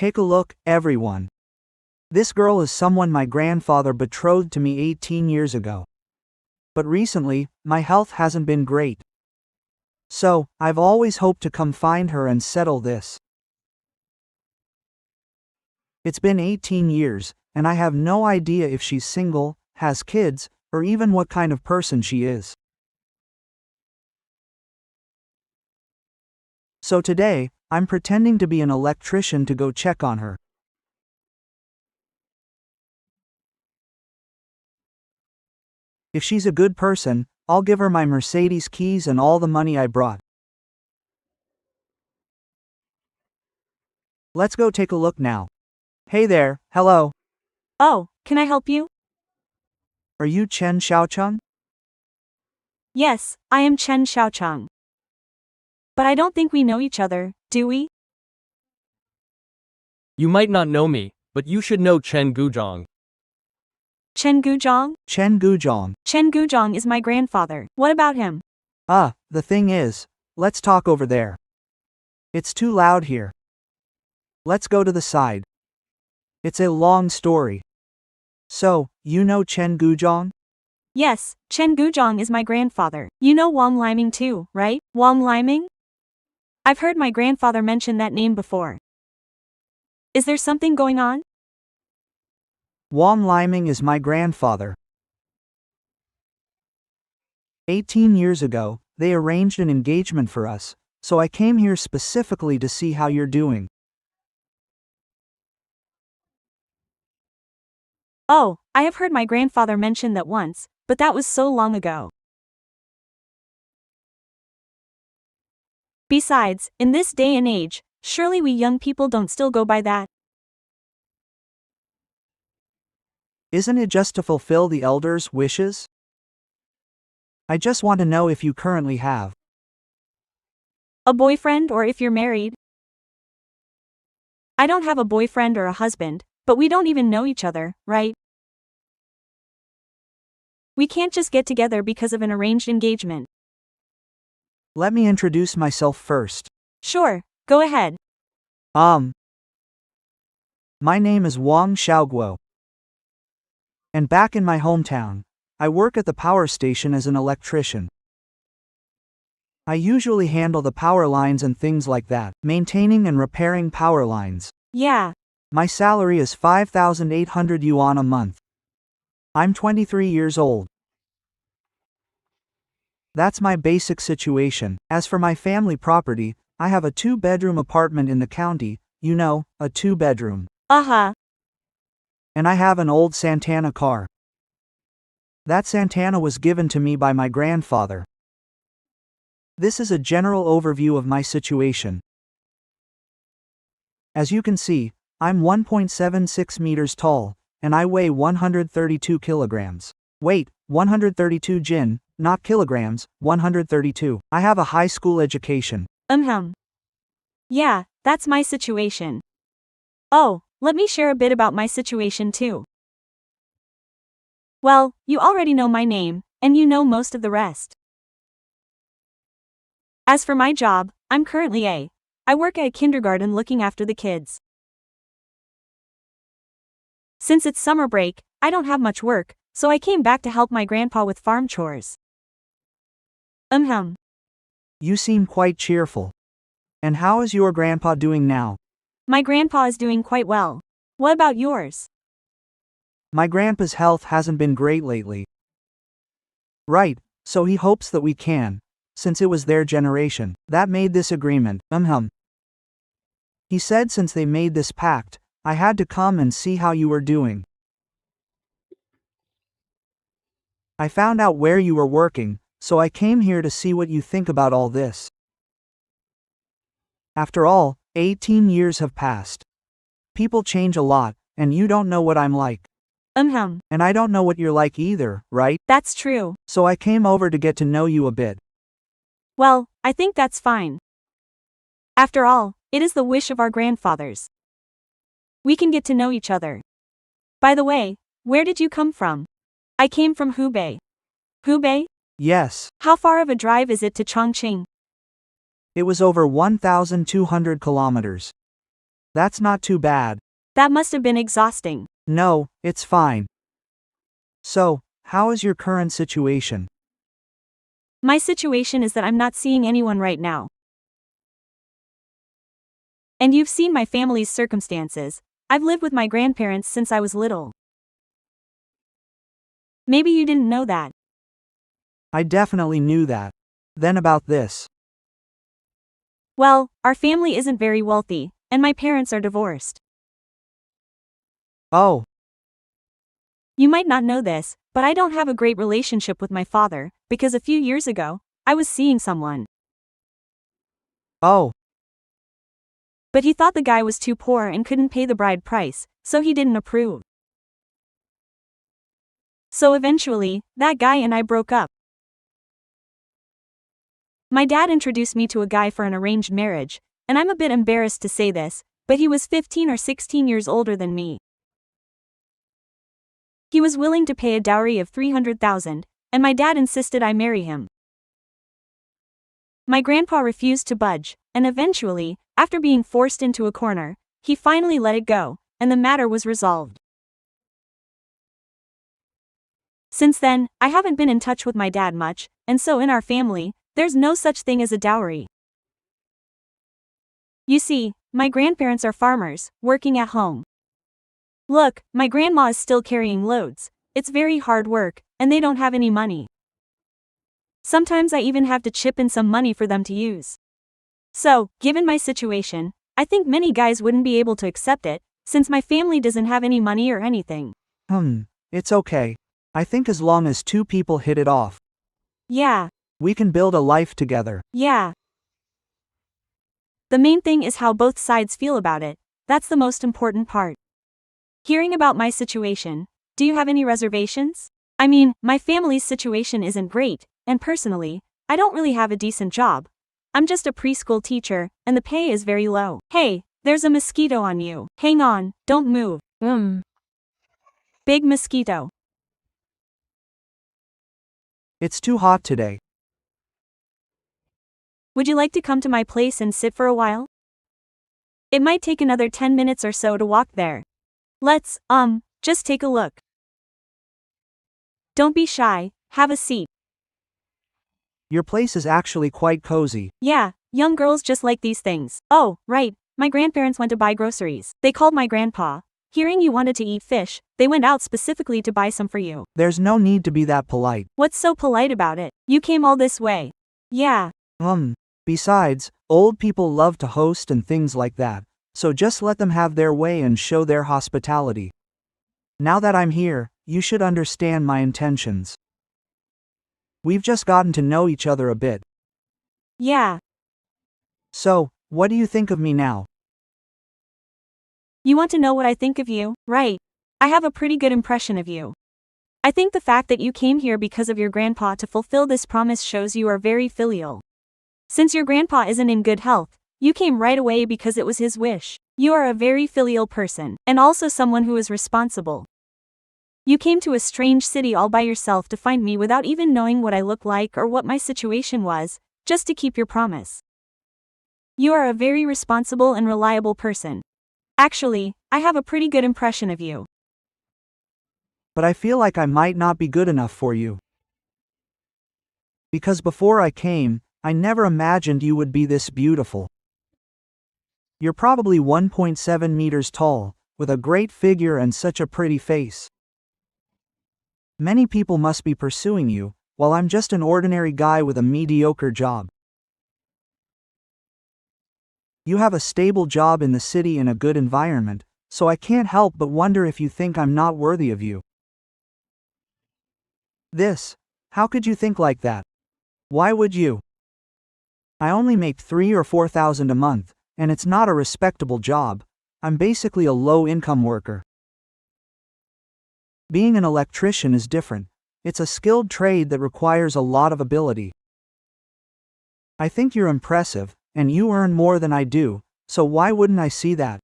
Take a look, everyone. This girl is someone my grandfather betrothed to me 18 years ago. But recently, my health hasn't been great. So, I've always hoped to come find her and settle this. It's been 18 years, and I have no idea if she's single, has kids, or even what kind of person she is. So today, I'm pretending to be an electrician to go check on her. If she's a good person, I'll give her my Mercedes keys and all the money I brought. Let's go take a look now. Hey there, hello. Oh, can I help you? Are you Chen Xiaocheng? Yes, I am Chen Xiaocheng. But I don't think we know each other, do we? You might not know me, but you should know Chen Guzhong. Chen Guzhong? Chen Guzhong. Chen Guzhong is my grandfather. What about him? The thing is, let's talk over there. It's too loud here. Let's go to the side. It's a long story. So, you know Chen Guzhong? Yes, Chen Guzhong is my grandfather. You know Wang Liming too, right? Wang Liming? I've heard my grandfather mention that name before. Is there something going on? Wang Liming is my grandfather. 18 years ago, they arranged an engagement for us, so I came here specifically to see how you're doing. Oh, I have heard my grandfather mention that once, but that was so long ago. Besides, in this day and age, surely we young people don't still go by that. Isn't it just to fulfill the elders' wishes? I just want to know if you currently have a boyfriend or if you're married. I don't have a boyfriend or a husband, but we don't even know each other, right? We can't just get together because of an arranged engagement. Let me introduce myself first. Sure, go ahead. My name is Wang Xiaoguo. And back in my hometown, I work at the power station as an electrician. I usually handle the power lines and things like that, maintaining and repairing power lines. Yeah. My salary is 5,800 yuan a month. I'm 23 years old. That's my basic situation. As for my family property, I have a 2-bedroom apartment in the county, you know, a 2-bedroom. And I have an old Santana car. That Santana was given to me by my grandfather. This is a general overview of my situation. As you can see, I'm 1.76 meters tall, and I weigh 132 kilograms. Wait, 132 jin, not kilograms, 132. I have a high school education. Yeah, that's my situation. Oh, let me share a bit about my situation too. Well, you already know my name, and you know most of the rest. As for my job, I work at a kindergarten looking after the kids. Since it's summer break, I don't have much work, so I came back to help my grandpa with farm chores. You seem quite cheerful. And how is your grandpa doing now? My grandpa is doing quite well. What about yours? My grandpa's health hasn't been great lately. Right, so he hopes that we can, since it was their generation that made this agreement. He said since they made this pact, I had to come and see how you were doing. I found out where you were working, so I came here to see what you think about all this. After all, 18 years have passed. People change a lot, and you don't know what I'm like. And I don't know what you're like either, right? That's true. So I came over to get to know you a bit. Well, I think that's fine. After all, it is the wish of our grandfathers. We can get to know each other. By the way, where did you come from? I came from Hubei. Hubei? Yes. How far of a drive is it to Chongqing? It was over 1,200 kilometers. That's not too bad. That must have been exhausting. No, it's fine. So, how is your current situation? My situation is that I'm not seeing anyone right now. And you've seen my family's circumstances. I've lived with my grandparents since I was little. Maybe you didn't know that. I definitely knew that. Then about this. Well, our family isn't very wealthy, and my parents are divorced. Oh, You might not know this, but I don't have a great relationship with my father, because a few years ago, I was seeing someone. oh, But he thought the guy was too poor and couldn't pay the bride price, so he didn't approve. So eventually, that guy and I broke up. My dad introduced me to a guy for an arranged marriage, and I'm a bit embarrassed to say this, but he was 15 or 16 years older than me. He was willing to pay a dowry of $300,000, and my dad insisted I marry him. My grandpa refused to budge, and eventually, after being forced into a corner, he finally let it go, and the matter was resolved. Since then, I haven't been in touch with my dad much, and so in our family, there's no such thing as a dowry. You see, my grandparents are farmers, working at home. Look, my grandma is still carrying loads. It's very hard work, and they don't have any money. Sometimes I even have to chip in some money for them to use. So, given my situation, I think many guys wouldn't be able to accept it, since my family doesn't have any money or anything. It's okay. I think as long as two people hit it off, Yeah, we can build a life together. yeah. The main thing is how both sides feel about it. That's the most important part. Hearing about my situation, do you have any reservations? I mean, my family's situation isn't great, and personally, I don't really have a decent job. I'm just a preschool teacher, and the pay is very low. Hey, there's a mosquito on you. Hang on, don't move. Big mosquito. It's too hot today. Would you like to come to my place and sit for a while? It might take another 10 minutes or so to walk there. Let's, just take a look. Don't be shy, have a seat. Your place is actually quite cozy. Yeah, young girls just like these things. Oh, right, my grandparents went to buy groceries. They called my grandpa. Hearing you wanted to eat fish, they went out specifically to buy some for you. There's no need to be that polite. What's so polite about it? You came all this way. Yeah, Besides, old people love to host and things like that, so just let them have their way and show their hospitality. Now that I'm here, you should understand my intentions. We've just gotten to know each other a bit. yeah. So, what do you think of me now? You want to know what I think of you, right? I have a pretty good impression of you. I think the fact that you came here because of your grandpa to fulfill this promise shows you are very filial. Since your grandpa isn't in good health, you came right away because it was his wish. You are a very filial person, and also someone who is responsible. You came to a strange city all by yourself to find me without even knowing what I look like or what my situation was, just to keep your promise. You are a very responsible and reliable person. Actually, I have a pretty good impression of you. But I feel like I might not be good enough for you. Because before I came, I never imagined you would be this beautiful. You're probably 1.7 meters tall, with a great figure and such a pretty face. Many people must be pursuing you, while I'm just an ordinary guy with a mediocre job. You have a stable job in the city in a good environment, so I can't help but wonder if you think I'm not worthy of you. How could you think like that? Why would you? I only make $3,000 or $4,000 a month, and it's not a respectable job. I'm basically a low-income worker. Being an electrician is different. It's a skilled trade that requires a lot of ability. I think you're impressive, and you earn more than I do, so why wouldn't I see that?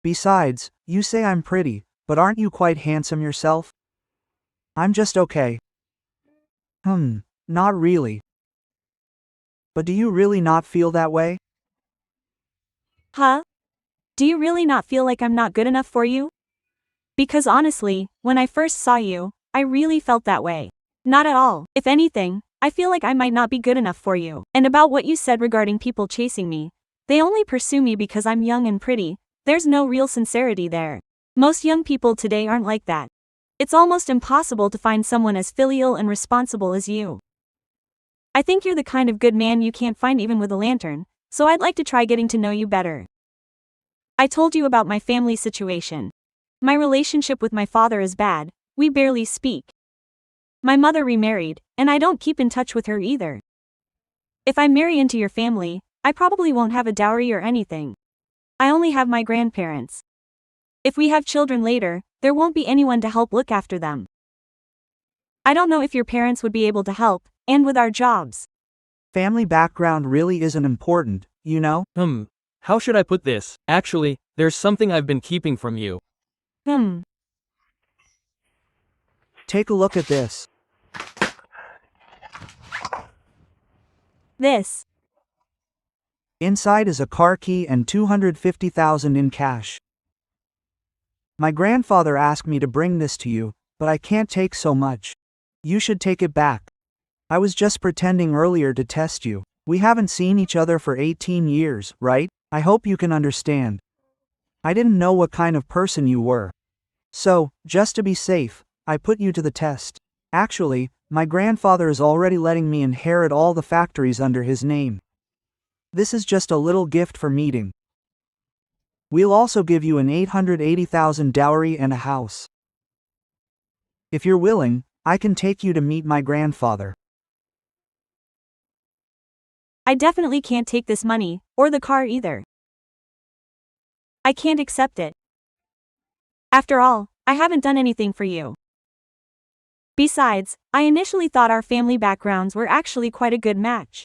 Besides, you say I'm pretty, but aren't you quite handsome yourself? I'm just okay. Not really. But do you really not feel that way? Huh? Do you really not feel like I'm not good enough for you? Because honestly, when I first saw you, I really felt that way. Not at all. If anything, I feel like I might not be good enough for you. And about what you said regarding people chasing me, they only pursue me because I'm young and pretty. There's no real sincerity there. Most young people today aren't like that. It's almost impossible to find someone as filial and responsible as you. I think you're the kind of good man you can't find even with a lantern, so I'd like to try getting to know you better. I told you about my family situation. My relationship with my father is bad, we barely speak. My mother remarried, and I don't keep in touch with her either. If I marry into your family, I probably won't have a dowry or anything. I only have my grandparents. If we have children later, there won't be anyone to help look after them. I don't know if your parents would be able to help, and with our jobs. Family background really isn't important, you know? How should I put this? Actually, there's something I've been keeping from you. Take a look at this. This. Inside is a car key and $250,000 in cash. My grandfather asked me to bring this to you, but I can't take so much. You should take it back. I was just pretending earlier to test you. We haven't seen each other for 18 years, right? I hope you can understand. I didn't know what kind of person you were. So, just to be safe, I put you to the test. Actually, my grandfather is already letting me inherit all the factories under his name. This is just a little gift for meeting. We'll also give you an $880,000 dowry and a house. If you're willing, I can take you to meet my grandfather. I definitely can't take this money, or the car either. I can't accept it. After all, I haven't done anything for you. Besides, I initially thought our family backgrounds were actually quite a good match.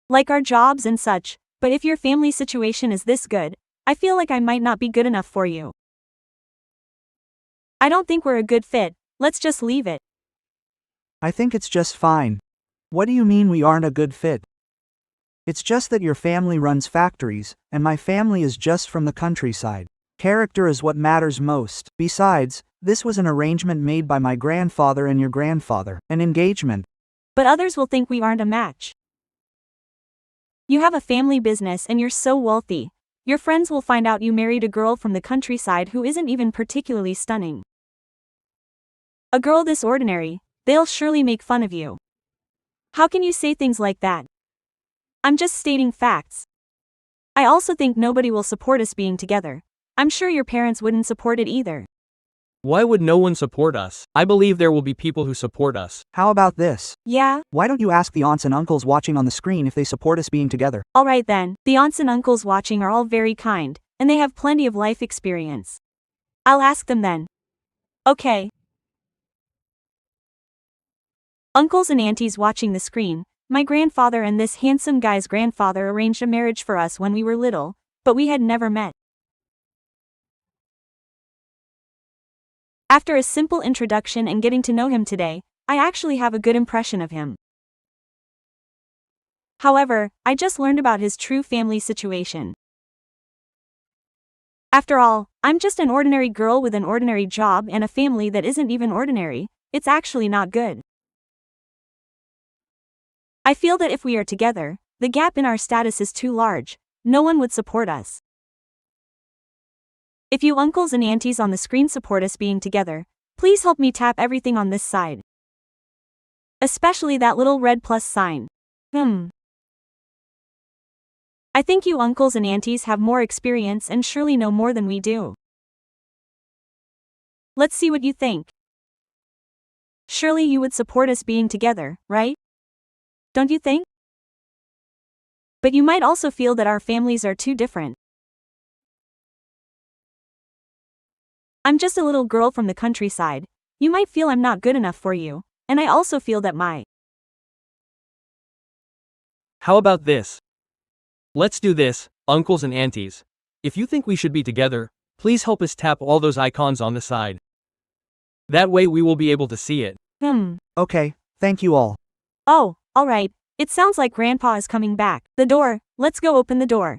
Like our jobs and such, but if your family situation is this good, I feel like I might not be good enough for you. I don't think we're a good fit, let's just leave it. I think it's just fine. What do you mean we aren't a good fit? It's just that your family runs factories, and my family is just from the countryside. Character is what matters most. Besides, this was an arrangement made by my grandfather and your grandfather, an engagement. But others will think we aren't a match. You have a family business and you're so wealthy. Your friends will find out you married a girl from the countryside who isn't even particularly stunning. A girl this ordinary, they'll surely make fun of you. How can you say things like that? I'm just stating facts. I also think nobody will support us being together. I'm sure your parents wouldn't support it either. Why would no one support us? I believe there will be people who support us. How about this? Yeah? Why don't you ask the aunts and uncles watching on the screen if they support us being together? Alright then, the aunts and uncles watching are all very kind, and they have plenty of life experience. I'll ask them then. Okay. Uncles and aunties watching the screen, my grandfather and this handsome guy's grandfather arranged a marriage for us when we were little, but we had never met. After a simple introduction and getting to know him today, I actually have a good impression of him. However, I just learned about his true family situation. After all, I'm just an ordinary girl with an ordinary job and a family that isn't even ordinary. It's actually not good. I feel that if we are together, the gap in our status is too large. No one would support us. If you uncles and aunties on the screen support us being together, please help me tap everything on this side. Especially that little red plus sign. I think you uncles and aunties have more experience and surely know more than we do. Let's see what you think. Surely you would support us being together, right? Don't you think? But you might also feel that our families are too different. I'm just a little girl from the countryside. You might feel I'm not good enough for you, and I also feel that my... How about this? Let's do this, uncles and aunties. If you think we should be together, please help us tap all those icons on the side. That way we will be able to see it. Okay, thank you all. Oh, alright. It sounds like Grandpa is coming back. The door, let's go open the door.